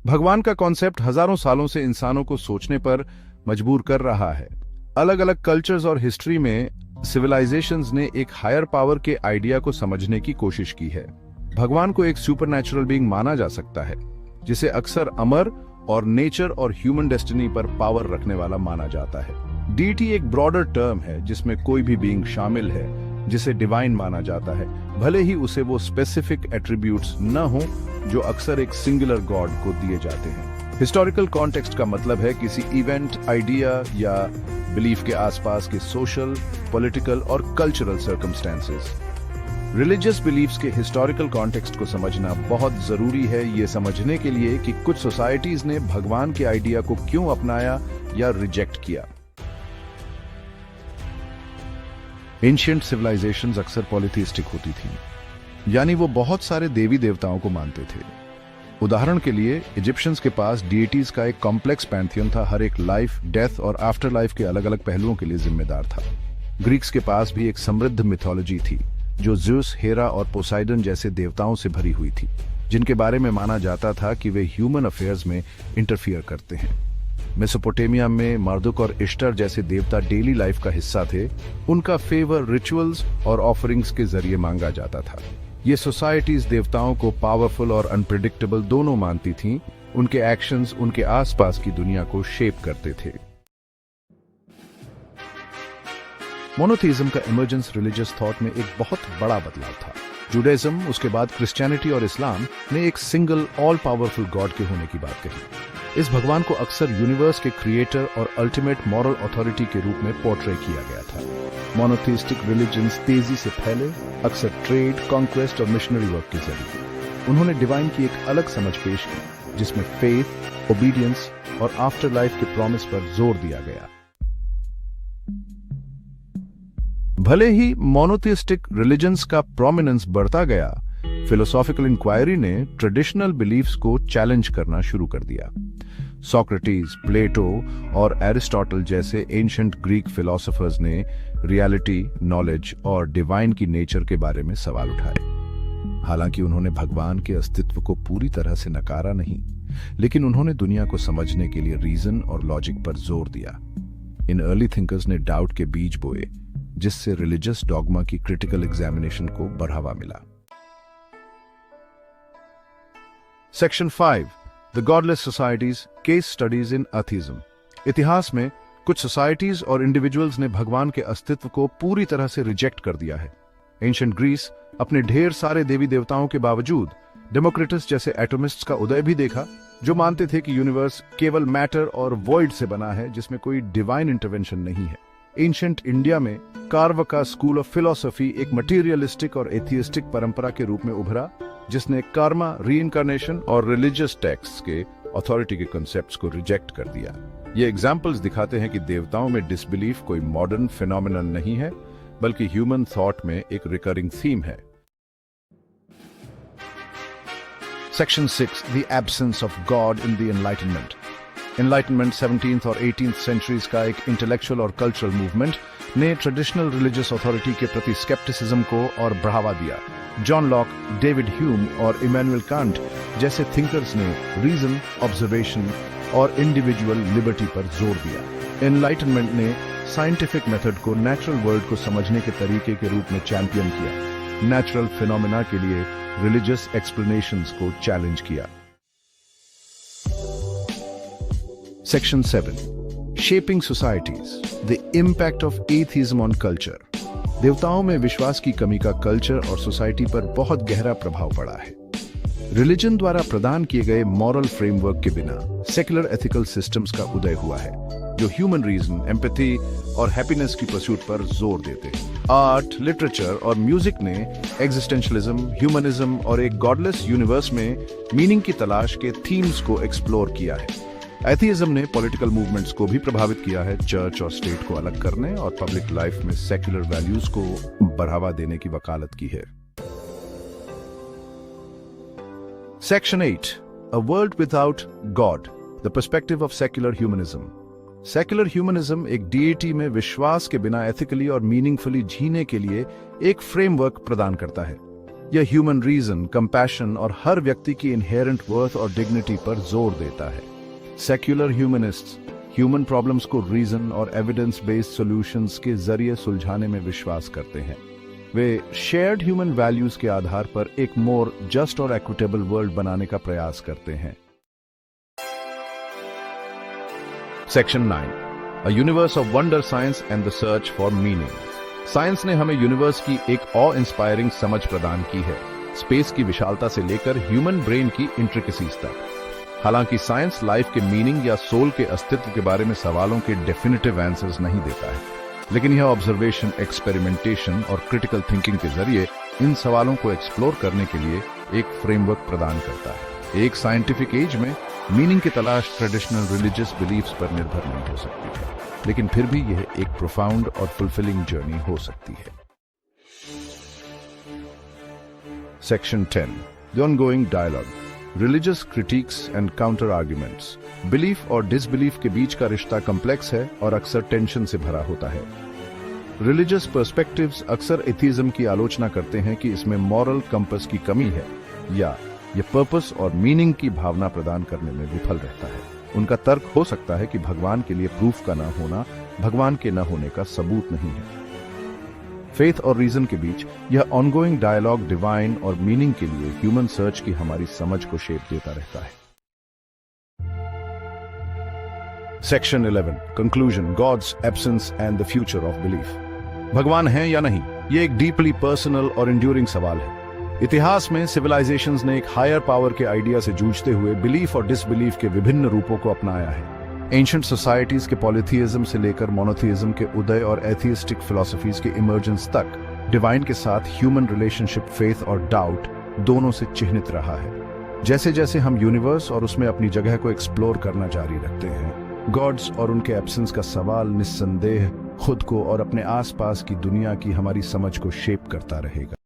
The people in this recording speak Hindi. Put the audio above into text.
भगवान का कॉन्सेप्ट हजारों सालों से इंसानों को सोचने पर मजबूर कर रहा है। अलग अलग कल्चर्स और हिस्ट्री में सिविलाइजेशंस ने एक हायर पावर के आइडिया को समझने की कोशिश की है। भगवान को एक सुपरनैचुरल बीइंग माना जा सकता है, जिसे अक्सर अमर और नेचर और ह्यूमन डेस्टिनी पर पावर रखने वाला माना जाता है। डीटी एक ब्रॉडर टर्म है जिसमें कोई भी बीइंग शामिल है जिसे डिवाइन माना जाता है, भले ही उसे वो स्पेसिफिक एट्रीब्यूट्स न हो जो अक्सर एक सिंगुलर गॉड को दिए जाते हैं। हिस्टोरिकल कॉन्टेक्स्ट का मतलब है किसी इवेंट, आइडिया या बिलीफ के आसपास के सोशल, पॉलिटिकल और कल्चरल सर्कमस्टेंसेस। रिलीजियस बिलीफ्स के हिस्टोरिकल कॉन्टेक्स्ट को समझना बहुत जरूरी है, ये समझने के लिए कि कुछ सोसाइटीज ने भगवान के आइडिया को क्यों अपनाया या रिजेक्ट किया। एंशिएंट सिविलाइजेशंस अक्सर पॉलिथिस्टिक होती थीं, यानी वो बहुत सारे देवी देवताओं को मानते थे। उदाहरण के लिए इजिप्शियंस के पास डीटीज का एक कॉम्प्लेक्स पैंथियन था, हर एक लाइफ, डेथ और आफ्टर लाइफ के अलग अलग पहलुओं के लिए जिम्मेदार था। ग्रीक्स के पास भी एक समृद्ध मिथोलॉजी थी जो ज़्यूस, हेरा और पोसाइडन जैसे देवताओं से भरी हुई थी, जिनके बारे में माना जाता था कि वे ह्यूमन अफेयर्स में इंटरफियर करते हैं। मेसोपोटामिया में मार्दुक और इश्टर जैसे देवता डेली लाइफ का हिस्सा थे। उनका फेवर रिचुअल्स और ऑफरिंग्स के जरिए मांगा जाता था। ये सोसाइटीज देवताओं को पावरफुल और अनप्रिडिक्टेबल दोनों मानती थीं। उनके एक्शंस उनके आसपास की दुनिया को शेप करते थे। मोनोथीज्म का इमर्जेंस रिलीजियस थॉट में एक बहुत बड़ा बदलाव था। जुडाइज्म, उसके बाद क्रिश्चियनिटी और इस्लाम ने एक सिंगल ऑल पावरफुल गॉड के होने की बात कही। इस भगवान को अक्सर यूनिवर्स के क्रिएटर और अल्टीमेट मॉरल अथॉरिटी के रूप में पोर्ट्रे किया गया था। मोनोथीस्टिक रिलीजन्स तेजी से फैले, अक्सर ट्रेड, कॉन्क्वेस्ट और मिशनरी वर्क के जरिए। उन्होंने डिवाइन की एक अलग समझ पेश की, जिसमें फेथ, ओबीडियंस और आफ्टर लाइफ के प्रॉमिस पर जोर दिया गया। भले ही मोनोथीस्टिक रिलीजन्स का प्रोमिनेंस बढ़ता गया, फिलोसॉफिकल इंक्वायरी ने ट्रेडिशनल बिलीफ्स को चैलेंज करना शुरू कर दिया। सोक्रेटिस, प्लेटो और एरिस्टोटल जैसे एंशिएंट ग्रीक फिलोसोफर्स ने रियलिटी, नॉलेज और डिवाइन की नेचर के बारे में सवाल उठाए। हालांकि उन्होंने भगवान के अस्तित्व को पूरी तरह से नकारा नहीं, लेकिन उन्होंने दुनिया को समझने के लिए रीजन और लॉजिक पर जोर दिया। इन अर्ली थिंकर्स ने डाउट के बीज बोए, जिससे रिलीजियस डॉगमा की क्रिटिकल एग्जामिनेशन को बढ़ावा मिला। Section 5, the godless societies, case studies in atheism. इतिहास में कुछ सोसाइटीज और इंडिविजुअल्स ने भगवान के अस्तित्व को पूरी तरह से रिजेक्ट कर दिया है। एंशिएंट ग्रीस अपने ढेर सारे देवी देवताओं के बावजूद डेमोक्रिटस जैसे एटोमिस्ट्स का उदय भी देखा, जो मानते थे कि यूनिवर्स केवल मैटर और वॉइड से बना है, जिसमें कोई डिवाइन इंटरवेंशन नहीं है। एंशिएंट इंडिया में कार्व का स्कूल ऑफ फिलॉसफी एक मटीरियलिस्टिक और एथियस्टिक परंपरा के रूप में उभरा, जिसने कर्मा, रीइंकार्नेशन और रिलीजियस टेक्स्ट्स के अथॉरिटी के कॉन्सेप्ट्स को रिजेक्ट कर दिया। ये एग्जाम्पल्स दिखाते हैं कि देवताओं में डिसबिलीफ कोई मॉडर्न फिनोमिनन नहीं है, बल्कि ह्यूमन थॉट में एक रिकरिंग थीम है। Section 6, the absence of God in the enlightenment. Enlightenment 17th और 18th सेंचुरीज का एक इंटेलेक्चुअल और कल्चरल मूवमेंट ने ट्रेडिशनल रिलीजियस अथॉरिटी के प्रति स्केप्टिसिज्म को और बढ़ावा दिया। जॉन लॉक, डेविड ह्यूम और इमैनुअल कांट जैसे थिंकर्स ने रीजन, ऑब्जर्वेशन और इंडिविजुअल लिबर्टी पर जोर दिया। एनलाइटनमेंट ने साइंटिफिक मेथड को नेचुरल वर्ल्ड को समझने के तरीके के रूप में चैंपियन किया, नेचुरल फिनोमेना के लिए रिलीजियस एक्सप्लेनेशंस को चैलेंज किया। Section 7, Shaping Societies, the Impact of Atheism on Culture। देवताओं में विश्वास की कमी का कल्चर और सोसाइटी पर बहुत गहरा प्रभाव पड़ा है। रिलीजन द्वारा प्रदान किए गए मॉरल फ्रेमवर्क के बिना सेक्युलर एथिकल सिस्टम्स का उदय हुआ है, जो ह्यूमन रीजन, एम्पैथी और हैप्पीनेस की परस्यूट पर जोर देते हैं। आर्ट, लिटरेचर और म्यूजिक ने एग्जिस्टेंशलिज्म, ह्यूमनिज्म और एक गॉडलेस यूनिवर्स में मीनिंग की तलाश के थीम्स को एक्सप्लोर किया है। एथिज्म ने पॉलिटिकल मूवमेंट्स को भी प्रभावित किया है, चर्च और स्टेट को अलग करने और पब्लिक लाइफ में सेक्युलर वैल्यूज को बढ़ावा देने की वकालत की है। Section 8, a world without God, the perspective of secular humanism. Secular humanism एक डीटी में विश्वास के बिना एथिकली और मीनिंगफुली जीने के लिए एक फ्रेमवर्क प्रदान करता है। यह ह्यूमन रीजन, कंपैशन और हर व्यक्ति की इनहेरेंट वर्थ और डिग्निटी पर जोर देता है। सेक्युलर ह्यूमनिस्ट्स ह्यूमन प्रॉब्लम्स को रीजन और एविडेंस बेस्ड सॉल्यूशंस के जरिए सुलझाने में विश्वास करते हैं। वे शेयर्ड ह्यूमन वैल्यूज के आधार पर एक मोर जस्ट और इक्विटेबल वर्ल्ड बनाने का प्रयास करते हैं। Section 9, a universe of wonder, science and the search for meaning. Science ने हमें यूनिवर्स की एक ऑ इंस्पायरिंग समझ प्रदान की है, स्पेस की विशालता से लेकर ह्यूमन ब्रेन की इंट्रिकेसीज तक। हालांकि साइंस लाइफ के मीनिंग या सोल के अस्तित्व के बारे में सवालों के डेफिनेटिव आंसर्स नहीं देता है, लेकिन यह ऑब्जर्वेशन, एक्सपेरिमेंटेशन और क्रिटिकल थिंकिंग के जरिए इन सवालों को एक्सप्लोर करने के लिए एक फ्रेमवर्क प्रदान करता है। एक साइंटिफिक एज में मीनिंग की तलाश ट्रेडिशनल रिलीजियस बिलीफ्स पर निर्भर नहीं हो सकती है, लेकिन फिर भी यह एक प्रोफाउंड और फुलफिलिंग जर्नी हो सकती है। Section 10, the ongoing dialogue, religious critics and counter arguments. Belief और डिसबिलीफ के बीच का रिश्ता कॉम्प्लेक्स है और अक्सर टेंशन से भरा होता है। रिलीजियस पर्सपेक्टिव्स अक्सर एथिज्म की आलोचना करते हैं कि इसमें मॉरल कंपस की कमी है या यह पर्पस और मीनिंग की भावना प्रदान करने में विफल रहता है। उनका तर्क हो सकता है कि भगवान के लिए प्रूफ का न होना भगवान के न होने का सबूत नहीं है। फेथ और रीजन के बीच यह ऑनगोइंग डायलॉग डिवाइन और मीनिंग के लिए ह्यूमन सर्च की हमारी समझ को शेप देता रहता है। Section 11, conclusion, God's absence and the future of belief. भगवान है या नहीं, यह एक डीपली पर्सनल और इंड्यूरिंग सवाल है। इतिहास में सिविलाइजेशंस ने एक हायर पावर के आइडिया से जूझते हुए बिलीफ और डिसबिलीफ के विभिन्न रूपों को अपनाया है। एंशिएंट सोसाइटीज के पॉलीथिज्म से लेकर मोनोथिज्म के उदय और एथियस्टिक फिलॉसफीज के इमर्जेंस तक डिवाइन के साथ ह्यूमन रिलेशनशिप फेथ और डाउट दोनों से चिह्नित रहा है। जैसे जैसे हम यूनिवर्स और उसमें अपनी जगह को एक्सप्लोर करना जारी रखते हैं, गॉड्स और उनके एब्सेंस का सवाल निस्संदेह खुद को और अपने आसपास की दुनिया की हमारी समझ को शेप करता रहेगा।